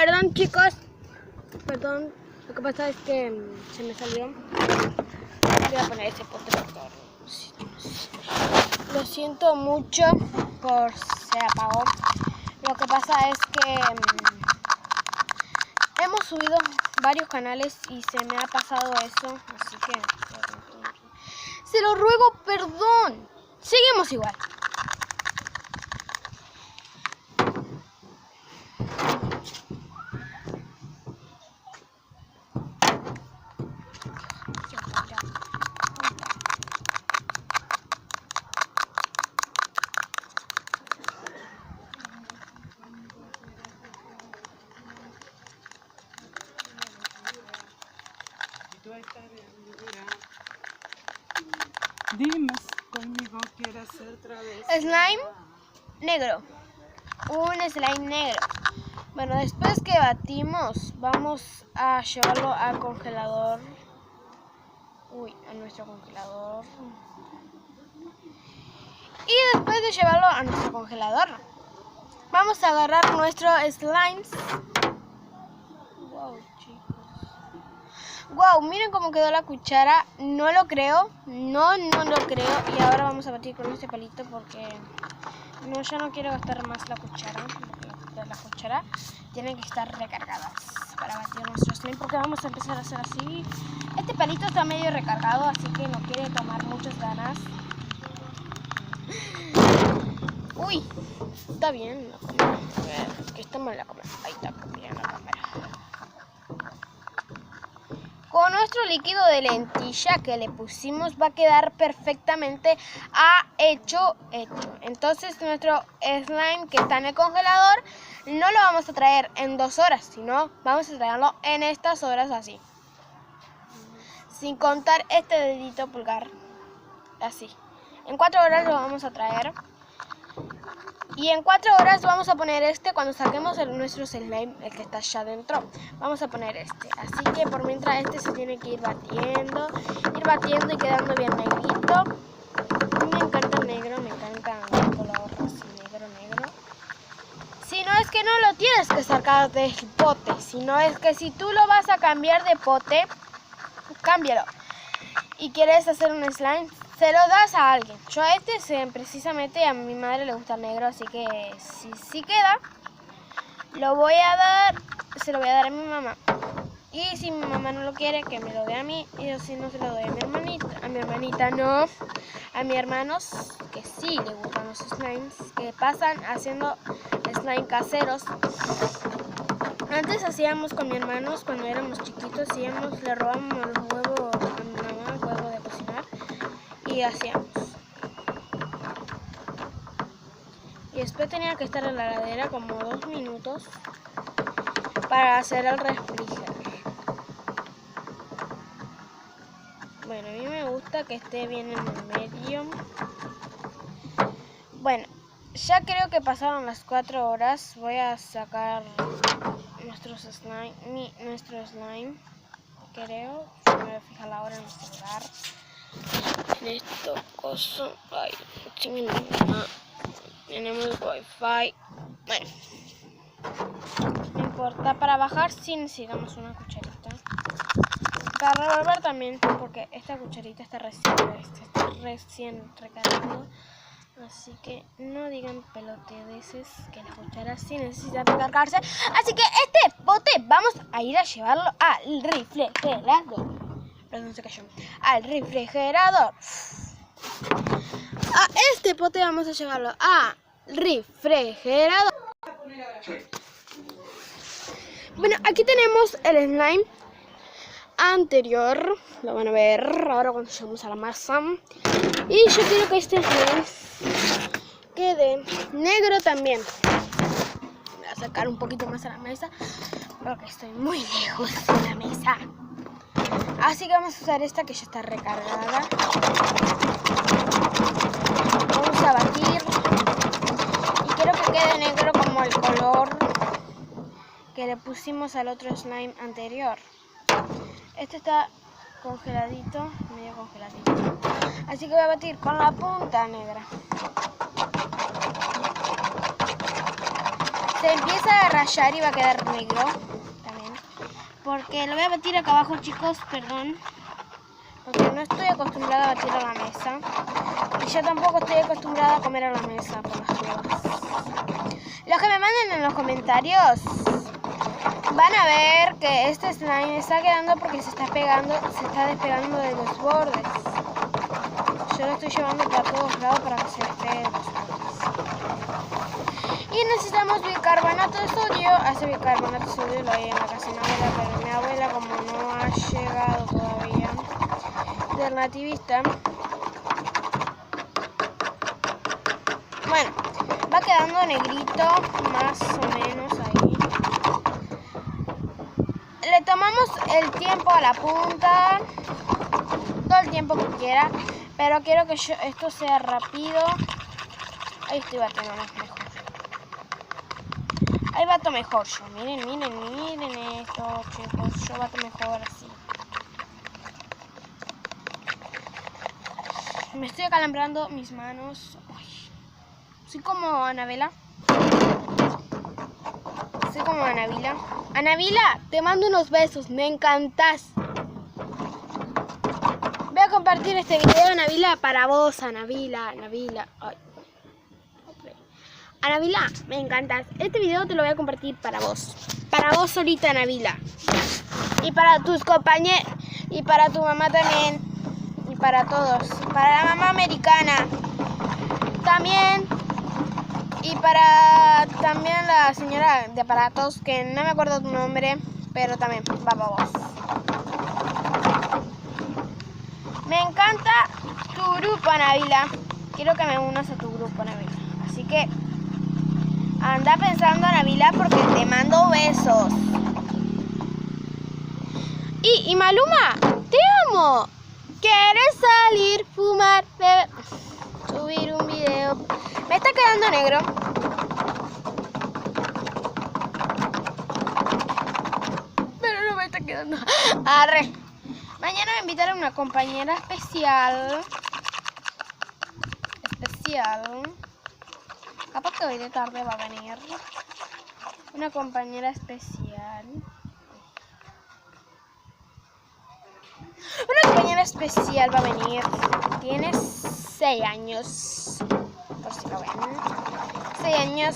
Perdón chicos, perdón, lo que pasa es que se me salió. Voy a poner ese pote por favor. Lo siento mucho por se apagó. Lo que pasa es que hemos subido varios canales y se me ha pasado eso, así que se lo ruego perdón. Seguimos igual. Dime conmigo, ¿quieres hacer otra vez? Slime negro. Un slime negro. Bueno, después que batimos, vamos a llevarlo al congelador. A nuestro congelador. Y después de llevarlo a nuestro congelador, vamos a agarrar nuestro slimes. Wow, chicos. Wow, miren cómo quedó la cuchara. No lo creo. No lo creo. Y ahora vamos a batir con este palito porque ya no quiero gastar más la cuchara. La cuchara tienen que estar recargadas para batir nuestro slime porque vamos a empezar a hacer así. Este palito está medio recargado, así que no quiere tomar muchas ganas. Uy, está bien la cámara. A ver, que está mal la cámara. Ahí está, miren la cámara. Con nuestro líquido de lentilla que le pusimos va a quedar perfectamente hecho. Entonces nuestro slime que está en el congelador no lo vamos a traer en 2 horas, sino vamos a traerlo en estas horas así. Sin contar este dedito pulgar. Así. En 4 horas lo vamos a traer. Y en 4 horas vamos a poner cuando saquemos nuestro slime, el que está allá adentro, vamos a poner Así que por mientras se tiene que ir batiendo y quedando bien negrito. Me encanta el negro, me encanta el color así negro. Si no es que no lo tienes que sacar del pote, sino es que si tú lo vas a cambiar de pote, cámbialo. Y quieres hacer un slime, se lo das a alguien. Yo precisamente a mi madre le gusta el negro, así que si queda, se lo voy a dar a mi mamá. Y si mi mamá no lo quiere, que me lo dé a mí. Y yo si no, se lo doy a mi hermanita no. A mis hermanos, que sí le gustan los slimes, que pasan haciendo slime caseros. Antes hacíamos con mis hermanos, cuando éramos chiquitos, le robábamos los huevos a mi mamá, el huevo de cocinar, y hacíamos. Y después tenía que estar en la heladera como 2 minutos para hacer el refrigerador. Bueno, a mí me gusta que esté bien en el medio. Bueno, ya creo que pasaron las 4 horas. Voy a sacar nuestro slime. Creo. Se me voy a fijar la hora en el celular. En esto coso. Ay, tenemos wifi. Bueno, no importa. Para bajar sí necesitamos una cucharita. Para revolver también, porque esta cucharita está recién recargando. Así que no digan pelotudeces, que la cuchara sí necesita recargarse. Así que este bote vamos a ir a llevarlo al refrigerador. Perdón, se cayó. Al refrigerador. A este bote vamos a llevarlo al refrigerador. Bueno, aquí tenemos el slime anterior. Lo van a ver ahora cuando lleguemos a la masa. Y yo quiero que este slime quede negro también. Voy a sacar un poquito más a la mesa porque estoy muy lejos de la mesa. Así que vamos a usar esta que ya está recargada. Vamos a batir. Y quiero que quede negro como el color que le pusimos al otro slime anterior. Este está congeladito, medio congeladito. Así que voy a batir con la punta negra. se empieza a rayar y va a quedar negro también. Porque lo voy a batir acá abajo, chicos, perdón. Porque no estoy acostumbrada a batir a la mesa. Y yo tampoco estoy acostumbrada a comer a la mesa por las pruebas. Los que me manden en los comentarios van a ver que este slime está quedando porque se está despegando de los bordes. Yo lo estoy llevando para todos lados para que se despegue de los bordes. Y necesitamos bicarbonato de sodio. Ese bicarbonato de sodio lo hay en la casa de mi abuela, pero mi abuela, como no ha llegado todavía del nativista, bueno, va quedando negrito más o menos ahí. Le tomamos el tiempo a la punta, todo el tiempo que quiera, pero quiero que esto sea rápido. Ahí estoy batiendo mejor. Ahí bato mejor yo. Miren esto, chicos. Yo bato mejor así. Me estoy acalambrando mis manos. Uy. Soy como Anabela. Soy como Anabela. Anabela, te mando unos besos. Me encantas. Voy a compartir este video, Anabela, para vos, Anabela. Ay. Anabela, me encantas. Este video te lo voy a compartir para vos. Para vos solita, Anabela. Y para tus compañeros. Y para tu mamá también. Y para todos. Para la mamá americana. También. Y para también la señora de aparatos, que no me acuerdo tu nombre, pero también va para vos. Me encanta tu grupo, Anabela. Quiero que me unas a tu grupo, Anabela. Así que anda pensando, Anabela, porque te mando besos. Y Maluma, te amo. ¿Quieres salir, fumar, beber, subir un video? Me está quedando negro. Pero no me está quedando. Arre. Mañana me invitaron a una compañera especial. Capaz que hoy de tarde va a venir. Una compañera especial. Una compañera especial va a venir. Tiene 6 años. Por si lo ven. 6 años.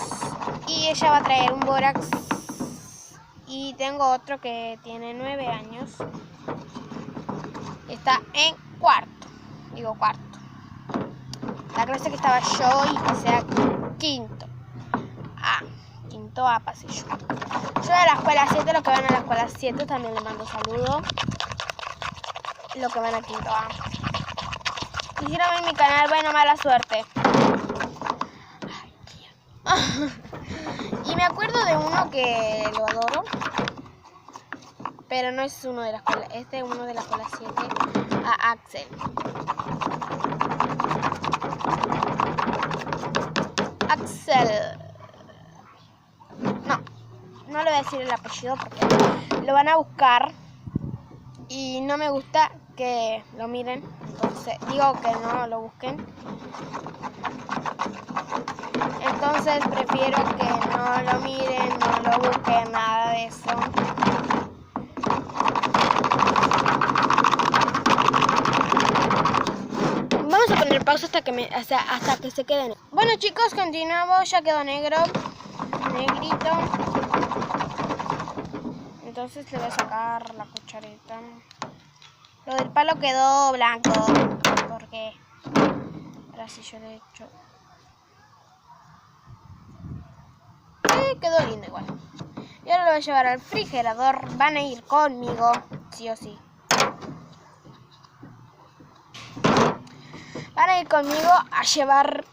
Y ella va a traer un bórax. Y tengo otro que tiene 9 años. Está en cuarto. Digo cuarto. La clase que estaba yo y que sea quinto. Quinto A pasé yo. Yo de la escuela 7, los que van a la escuela 7 también les mando saludos. Los que van a quinto A. Y si no ven mi canal, bueno, mala suerte. Ay, y me acuerdo de uno que lo adoro. Pero no es uno de la escuela. Este es uno de la escuela 7. A Axel. Axel. No le voy a decir el apellido porque lo van a buscar. Y no me gusta que lo miren. Entonces, digo que no lo busquen. Entonces prefiero que no lo miren, no lo busquen, nada de eso. Vamos a poner pausa hasta que se queden. Bueno, chicos, continuamos. Ya quedó negro. Negrito. Entonces le voy a sacar la cuchareta. Lo del palo quedó blanco. Porque ahora sí yo le he hecho. Quedó lindo igual. Y ahora lo voy a llevar al refrigerador. Van a ir conmigo, sí o sí. Van a ir conmigo a llevar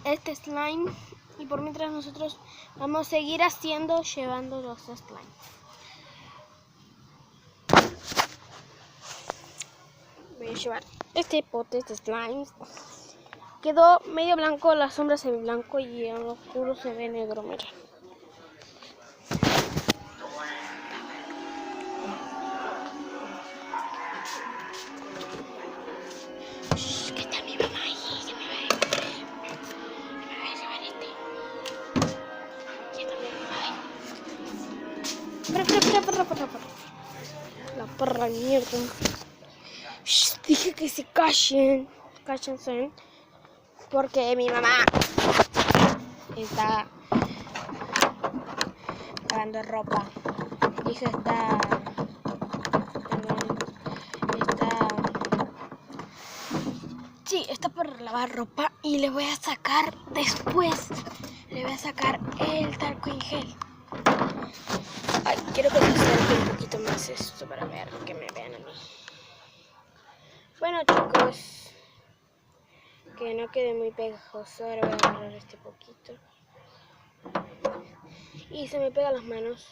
este slime. Y por mientras nosotros vamos a seguir llevando los slimes. Voy a llevar este pote de slimes. Quedó medio blanco, la sombra se ve blanco y en lo oscuro se ve negro, mira. Shh, que está mi mamá ahí, que me va a llevar este. La perra mierda. Shh, dije que se callen. Cállense. Porque mi mamá está lavando ropa. Dije está por lavar ropa y le voy a sacar después. Le voy a sacar el talco en gel. Ay, quiero que se acerque un poquito más esto para ver que me vean a mí. Bueno, chicos, que no quede muy pegajoso. Ahora voy a agarrar este poquito. Y se me pegan las manos.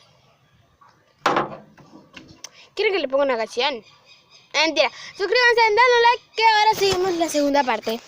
¿Quieren que le ponga una canción? Mentira. Suscríbanse, denle like, que ahora seguimos la segunda parte.